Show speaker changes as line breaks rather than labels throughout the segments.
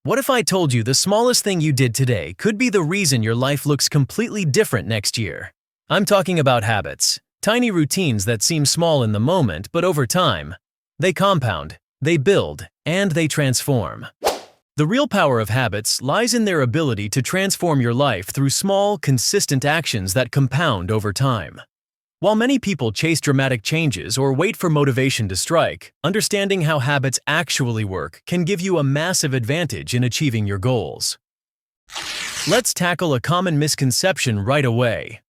What if I told you the smallest thing you did today could be the reason your life looks completely different next year? I'm talking about habits, tiny routines that seem small in the moment, but over time, they compound, they build, and they transform. The real power of habits lies in their ability to transform your life through small, consistent actions that compound over time. While many people chase dramatic changes or wait for motivation to strike, understanding how habits actually work can give you a massive advantage in achieving your goals. Let's tackle a common misconception right away.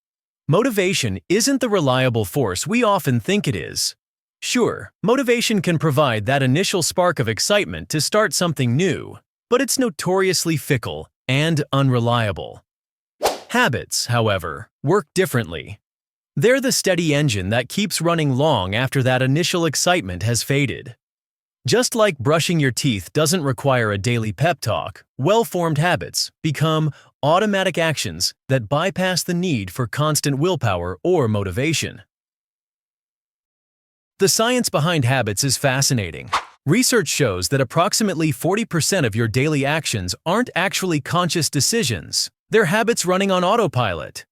Motivation isn't the reliable force we often think it is. Sure, motivation can provide that initial spark of excitement to start something new, but it's notoriously fickle and unreliable. Habits, however, work differently. They're the steady engine that keeps running long after that initial excitement has faded. Just like brushing your teeth doesn't require a daily pep talk, well-formed habits become automatic actions that bypass the need for constant willpower or motivation. The science behind habits is fascinating. Research shows that approximately 40% of your daily actions aren't actually conscious decisions. They're habits running on autopilot.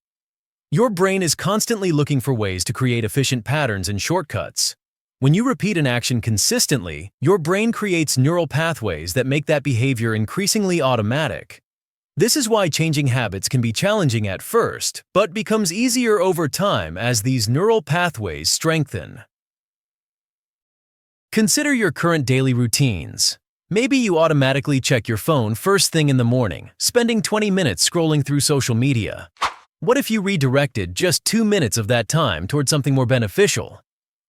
Your brain is constantly looking for ways to create efficient patterns and shortcuts. When you repeat an action consistently, your brain creates neural pathways that make that behavior increasingly automatic. This is why changing habits can be challenging at first, but becomes easier over time as these neural pathways strengthen. Consider your current daily routines. Maybe you automatically check your phone first thing in the morning, spending 20 minutes scrolling through social media. What if you redirected just 2 minutes of that time toward something more beneficial?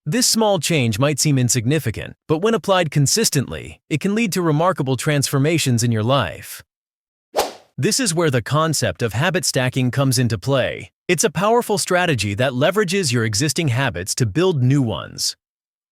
This small change might seem insignificant, but when applied consistently, it can lead to remarkable transformations in your life. This is where the concept of habit stacking comes into play. It's a powerful strategy that leverages your existing habits to build new ones.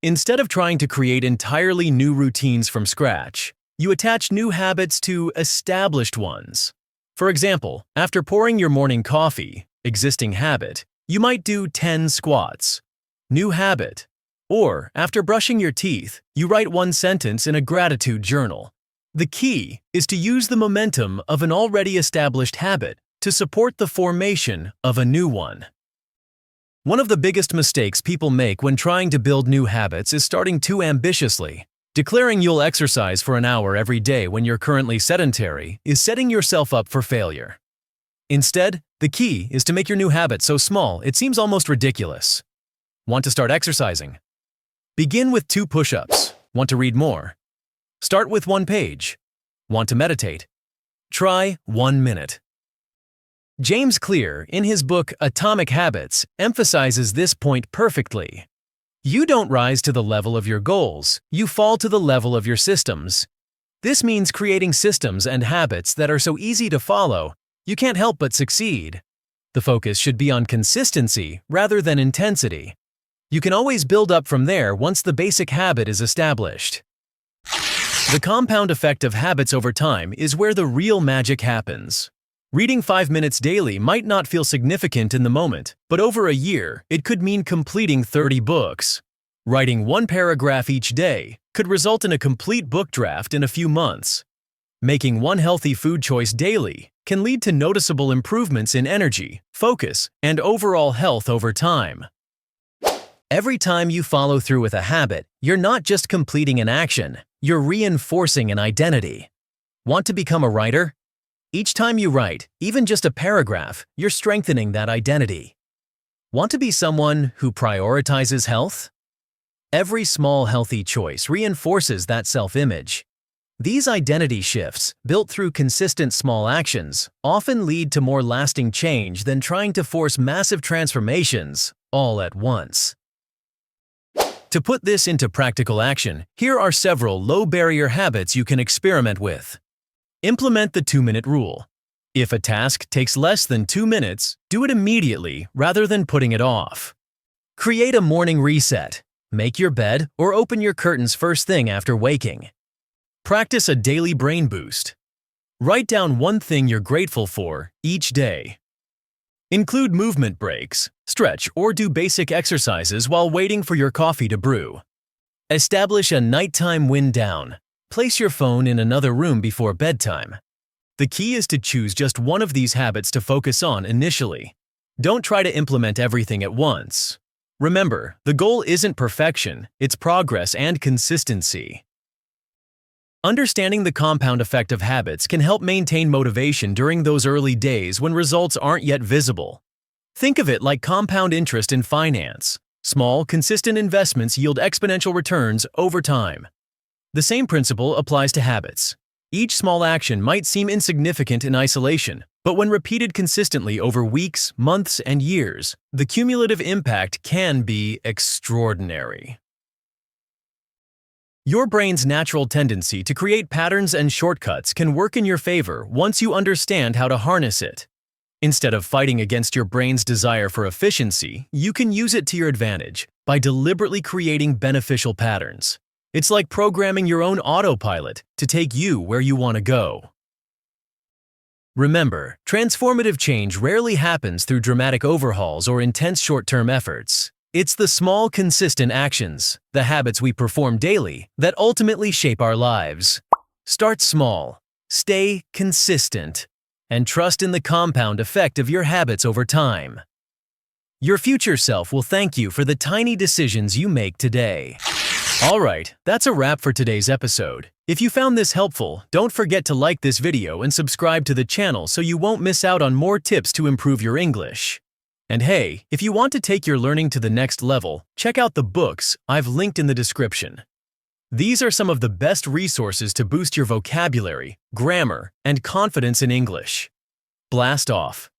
Instead of trying to create entirely new routines from scratch, you attach new habits to established ones. For example, after pouring your morning coffee, existing habit, you might do 10 squats, new habit. Or, after brushing your teeth, you write one sentence in a gratitude journal. The key is to use the momentum of an already established habit to support the formation of a new one. One of the biggest mistakes people make when trying to build new habits is starting too ambitiously. Declaring you'll exercise for an hour every day when you're currently sedentary is setting yourself up for failure. Instead, the key is to make your new habit so small it seems almost ridiculous. Want to start exercising? Begin with 2 push-ups. Want to read more? Start with 1 page. Want to meditate? Try 1 minute. James Clear, in his book Atomic Habits, emphasizes this point perfectly. You don't rise to the level of your goals, you fall to the level of your systems. This means creating systems and habits that are so easy to follow, you can't help but succeed. The focus should be on consistency rather than intensity. You can always build up from there once the basic habit is established. The compound effect of habits over time is where the real magic happens. Reading 5 minutes daily might not feel significant in the moment, but over a year, it could mean completing 30 books. Writing 1 paragraph each day could result in a complete book draft in a few months. Making 1 healthy food choice daily can lead to noticeable improvements in energy, focus, and overall health over time. Every time you follow through with a habit, you're not just completing an action, you're reinforcing an identity. Want to become a writer? Each time you write, even just a paragraph, you're strengthening that identity. Want to be someone who prioritizes health? Every small healthy choice reinforces that self-image. These identity shifts, built through consistent small actions, often lead to more lasting change than trying to force massive transformations all at once. To put this into practical action, here are several low-barrier habits you can experiment with. Implement the 2-minute rule. If a task takes less than 2 minutes, do it immediately rather than putting it off. Create a morning reset. Make your bed or open your curtains first thing after waking. Practice a daily brain boost. Write down 1 thing you're grateful for each day. Include movement breaks, stretch, or do basic exercises while waiting for your coffee to brew. Establish a nighttime wind down. place your phone in another room before bedtime. The key is to choose just one of these habits to focus on initially. Don't try to implement everything at once. Remember, the goal isn't perfection, it's progress and consistency. Understanding the compound effect of habits can help maintain motivation during those early days when results aren't yet visible. Think of it like compound interest in finance. Small, consistent investments yield exponential returns over time. The same principle applies to habits. Each small action might seem insignificant in isolation, but when repeated consistently over weeks, months, and years, the cumulative impact can be extraordinary. Your brain's natural tendency to create patterns and shortcuts can work in your favor once you understand how to harness it. Instead of fighting against your brain's desire for efficiency, you can use it to your advantage by deliberately creating beneficial patterns. It's like programming your own autopilot to take you where you want to go. Remember, transformative change rarely happens through dramatic overhauls or intense short-term efforts. It's the small, consistent actions, the habits we perform daily, that ultimately shape our lives. Start small, stay consistent, and trust in the compound effect of your habits over time. Your future self will thank you for the tiny decisions you make today. Alright, that's a wrap for today's episode. If you found this helpful, don't forget to like this video and subscribe to the channel so you won't miss out on more tips to improve your English. And hey, if you want to take your learning to the next level, check out the books I've linked in the description. These are some of the best resources to boost your vocabulary, grammar, and confidence in English. Blast off!